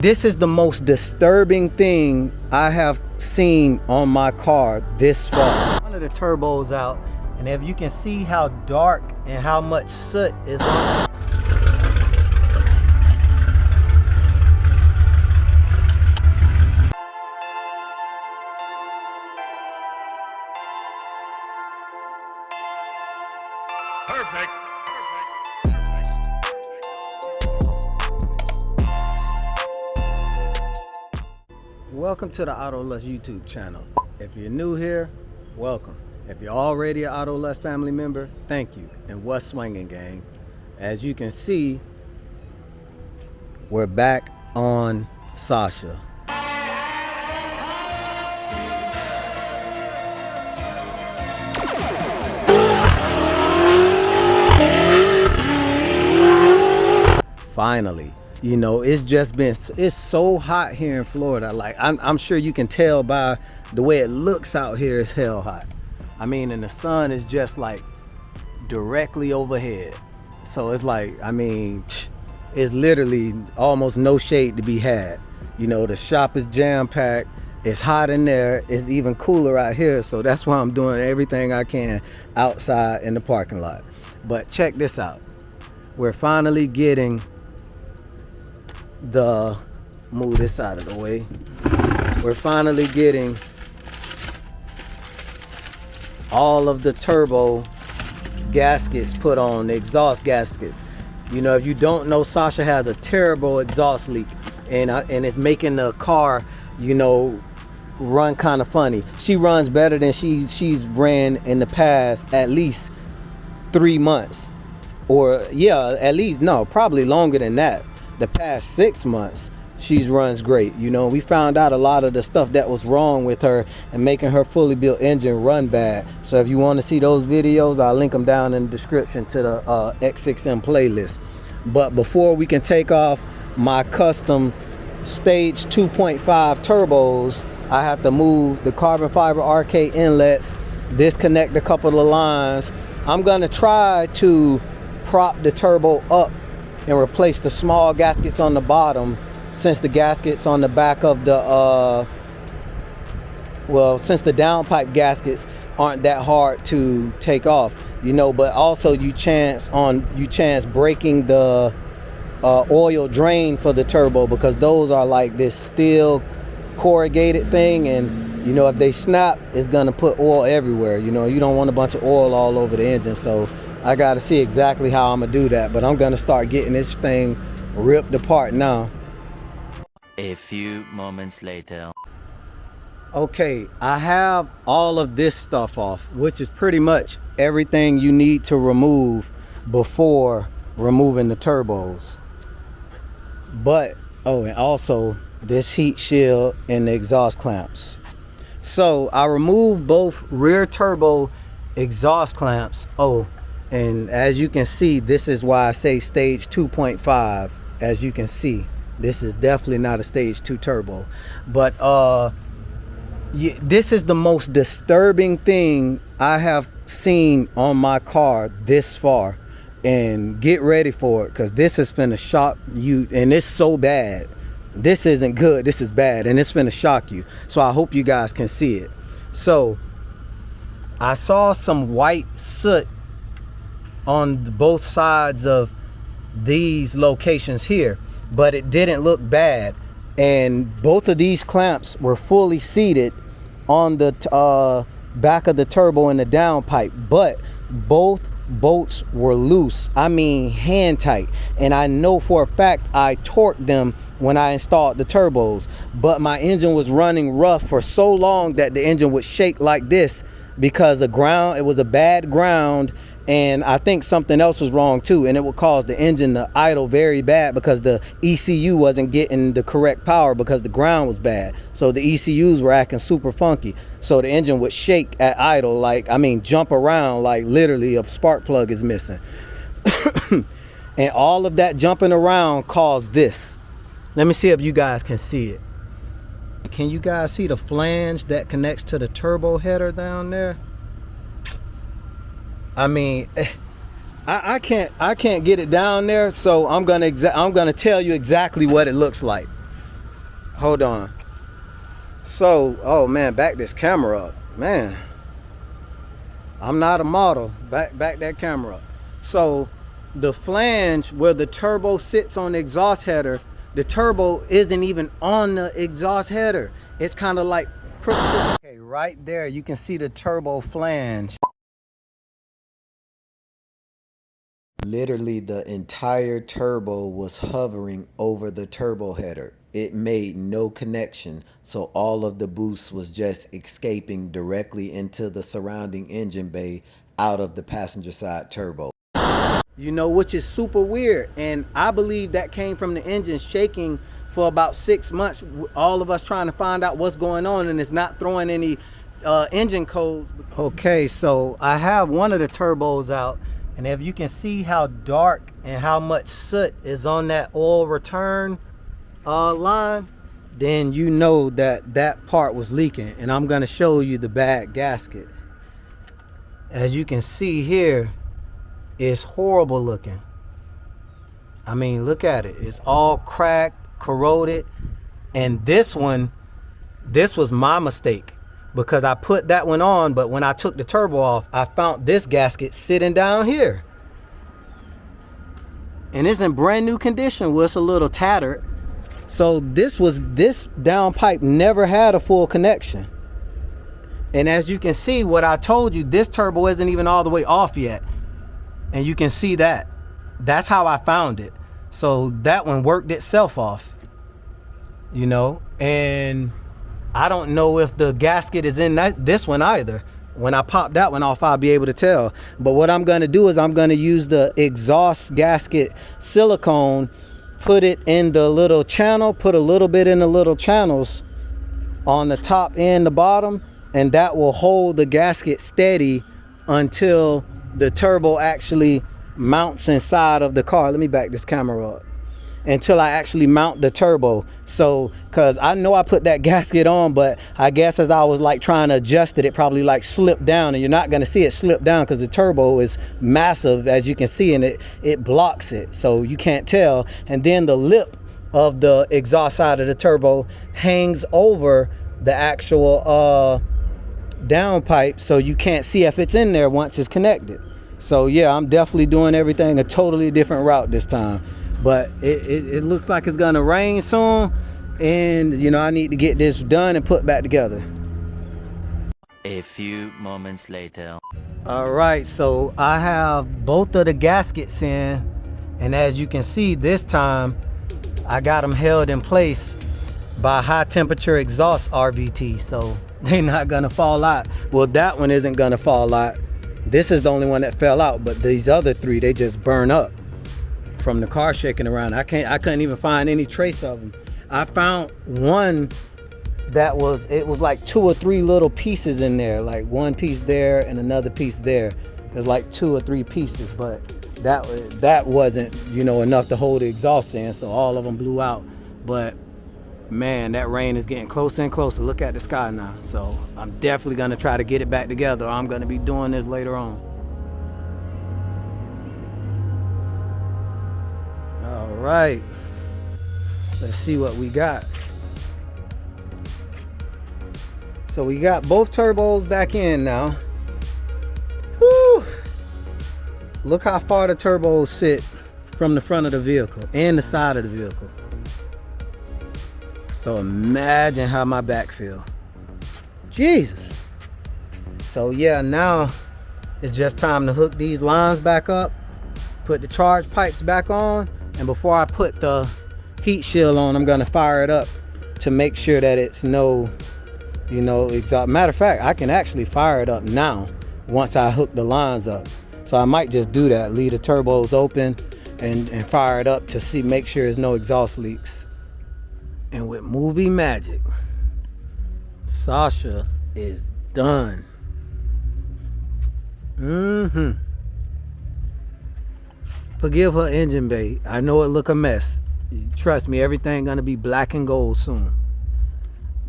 This is the most disturbing thing I have seen on my car this far. One of the turbos out, and if you can see how dark and how much soot is on it. Perfect. Welcome to the Auto Lust YouTube channel. If you're new here, welcome. If you're already an Auto Lust family member, thank you. And what's swinging, gang? As you can see, we're back on Sasha. Finally. You know, it's so hot here in Florida. Like, I'm sure you can tell by the way it looks out here, it's hell hot. I mean, and the sun is just like directly overhead. So it's like, I mean, it's literally almost no shade to be had. You know, the shop is jam-packed. It's hot in there. It's even cooler out here. So that's why I'm doing everything I can outside in the parking lot. But check this out. We're finally getting move this out of the way. We're finally getting all of the turbo gaskets put on, the exhaust gaskets. You know, if you don't know, Sasha has a terrible exhaust leak, and it's making the car, you know, run kind of funny. She runs better than she's ran in the past at least 3 months, or yeah, at least, no, probably longer than that. The past 6 months, she runs great. You know, we found out a lot of the stuff that was wrong with her and making her fully built engine run bad. So if you want to see those videos, I'll link them down in the description to the X6M playlist. But before we can take off my custom stage 2.5 turbos, I have to move the carbon fiber RK inlets, disconnect a couple of the lines. I'm gonna try to prop the turbo up and replace the small gaskets on the bottom, since the gaskets on the back of the since the downpipe gaskets aren't that hard to take off, you know. But also you chance breaking the oil drain for the turbo, because those are like this steel corrugated thing, and you know, if they snap, it's gonna put oil everywhere. You know, you don't want a bunch of oil all over the engine. So I got to see exactly how I'm gonna do that, but I'm gonna start getting this thing ripped apart now. A few moments later. Okay, I have all of this stuff off, which is pretty much everything you need to remove before removing the turbos. But, oh, and also this heat shield and the exhaust clamps. So I removed both rear turbo exhaust clamps. Oh, and as you can see, this is why I say stage 2.5. As you can see, this is definitely not a stage 2 turbo. But yeah, this is the most disturbing thing I have seen on my car this far. And get ready for it, because this is finna shock you, and it's so bad. This isn't good, this is bad, and it's finna shock you. So I hope you guys can see it. So I saw some white soot on both sides of these locations here, but it didn't look bad, and both of these clamps were fully seated on the back of the turbo and the downpipe, but both bolts were loose. I mean, hand tight. And I know for a fact I torqued them when I installed the turbos, but my engine was running rough for so long that the engine would shake like this, because the ground, it was a bad ground, and I think something else was wrong too, and it would cause the engine to idle very bad, because the ECU wasn't getting the correct power because the ground was bad. So the ECUs were acting super funky, so the engine would shake at idle, like, I mean, jump around like literally a spark plug is missing. And all of that jumping around caused this. Let me see if you guys can see it. Can you guys see the flange that connects to the turbo header down there? I mean, I can't get it down there, so I'm gonna tell you exactly what it looks like. hold on. So, oh man, back this camera up. Man, I'm not a model. Back that camera up. So the flange where the turbo sits on the exhaust header, the turbo isn't even on the exhaust header. It's kind of like crooked. Okay, right there you can see the turbo flange. Literally the entire turbo was hovering over the turbo header. It made no connection, so all of the boost was just escaping directly into the surrounding engine bay out of the passenger side turbo. You know, which is super weird, and I believe that came from the engine shaking for about 6 months, all of us trying to find out what's going on, and it's not throwing any engine codes. Okay, so I have one of the turbos out, and if you can see how dark and how much soot is on that oil return line, then you know that that part was leaking. And I'm going to show you the bad gasket. As you can see here, it's horrible looking. I mean, look at it. It's all cracked, corroded. And this one, this was my mistake, because I put that one on, but when I took the turbo off, I found this gasket sitting down here. And it's in brand new condition. Well, it's a little tattered. So this down pipe never had a full connection. And as you can see, what I told you, this turbo isn't even all the way off yet. And you can see that. That's how I found it. So that one worked itself off, you know. And I don't know if the gasket is in this one either. When I pop that one off, I'll be able to tell. But what I'm going to do is I'm going to use the exhaust gasket silicone, put it in the little channel, put a little bit in the little channels on the top and the bottom, and that will hold the gasket steady until the turbo actually mounts inside of the car. Let me back this camera up. Until I actually mount the turbo. So, cause I know I put that gasket on, but I guess as I was like trying to adjust it, it probably like slipped down, and you're not gonna see it slip down because the turbo is massive, as you can see, and it blocks it, so you can't tell. And then the lip of the exhaust side of the turbo hangs over the actual downpipe, so you can't see if it's in there once it's connected. So yeah, I'm definitely doing everything a totally different route this time. But it looks like it's gonna rain soon, and you know, I need to get this done and put back together. A few moments later. All right, so I have both of the gaskets in, and as you can see, this time I got them held in place by high temperature exhaust RVT, so they're not gonna fall out. Well, that one isn't gonna fall out. This is the only one that fell out, but these other three, they just burn up from the car shaking around. I couldn't even find any trace of them. I found one that was like 2 or 3 little pieces in there, like one piece there and another piece there. There's like 2 or 3 pieces, but that wasn't, you know, enough to hold the exhaust in, so all of them blew out. But man, that rain is getting closer and closer. Look at the sky now. So I'm definitely gonna try to get it back together. I'm gonna be doing this later on. All right, let's see what we got. So we got both turbos back in now. Whew. Look how far the turbos sit from the front of the vehicle and the side of the vehicle. So imagine how my back feel. Jesus. So yeah, now it's just time to hook these lines back up, put the charge pipes back on, and before I put the heat shield on, I'm gonna fire it up to make sure that it's no, you know, exhaust. Matter of fact, I can actually fire it up now once I hook the lines up. So I might just do that, leave the turbos open and fire it up to make sure there's no exhaust leaks. And with movie magic, Sasha is done. Forgive her engine bay. I know it look a mess. Trust me, everything gonna be black and gold soon.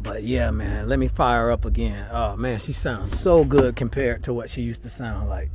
But yeah, man, let me fire her up again. Oh man, she sounds so good compared to what she used to sound like.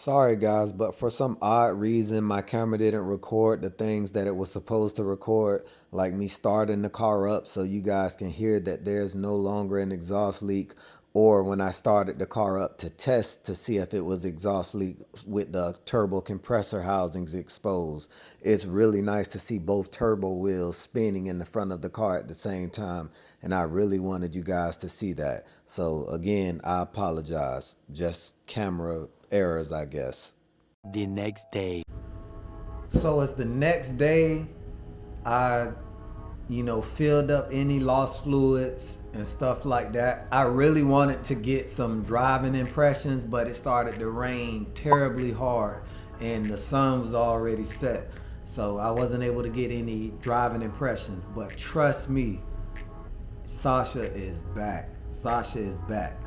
Sorry guys, but for some odd reason my camera didn't record the things that it was supposed to record, like me starting the car up so you guys can hear that there's no longer an exhaust leak, or when I started the car up to test to see if it was exhaust leak with the turbo compressor housings exposed. It's really nice to see both turbo wheels spinning in the front of the car at the same time, and I really wanted you guys to see that. So again, I apologize. Just camera errors, I guess. The next day. So it's the next day. I, filled up any lost fluids and stuff like that. I really wanted to get some driving impressions, but it started to rain terribly hard and the sun was already set. So I wasn't able to get any driving impressions. But trust me, Sasha is back. Sasha is back.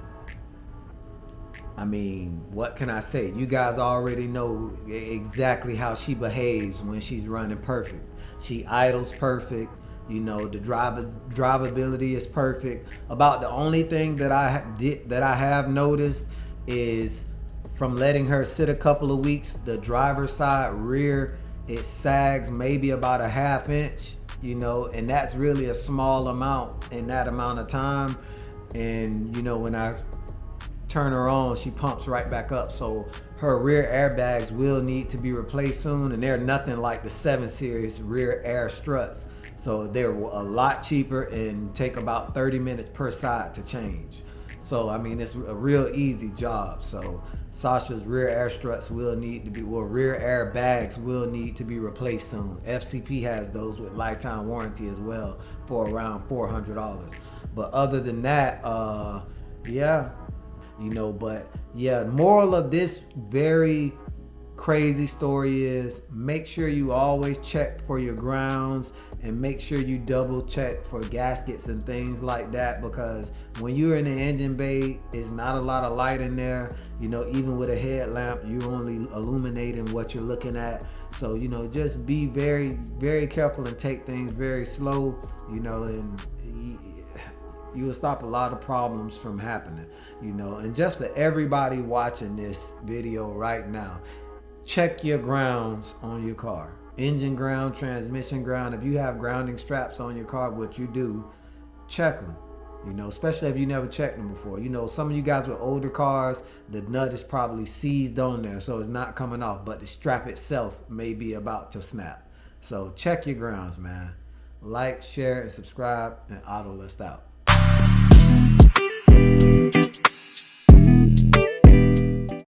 I mean, what can I say? You guys already know exactly how she behaves when she's running perfect. She idles perfect. The drivability is perfect. About the only thing that I have noticed is from letting her sit a couple of weeks, the driver's side rear, it sags maybe about a ½ inch, and that's really a small amount in that amount of time. And when I turn her on, she pumps right back up. So her rear airbags will need to be replaced soon, and they're nothing like the 7 Series rear air struts. So they're a lot cheaper and take about 30 minutes per side to change. So I mean, it's a real easy job. So Sasha's rear air struts will need to be, rear airbags will need to be replaced soon. FCP has those with lifetime warranty as well for around $400. But other than that, yeah. But yeah, moral of this very crazy story is make sure you always check for your grounds and make sure you double check for gaskets and things like that, because when you're in the engine bay, it's not a lot of light in there. Even with a headlamp, you're only illuminating what you're looking at. So just be very, very careful and take things very slow, and you will stop a lot of problems from happening. And just for everybody watching this video right now, check your grounds on your car. Engine ground, transmission ground. If you have grounding straps on your car, which you do, check them. Especially if you never checked them before. Some of you guys with older cars, the nut is probably seized on there, so it's not coming off, but the strap itself may be about to snap. So check your grounds, man. Like, share, and subscribe, and Autolist out.